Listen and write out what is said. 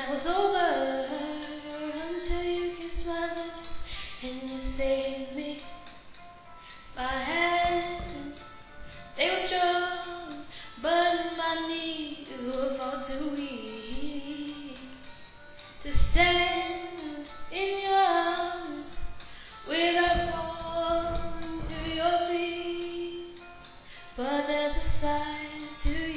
I was over until you kissed my lips and you saved me. My hands, they were strong, but my knees were far too weak to stand in your arms without falling to your feet. But there's a side to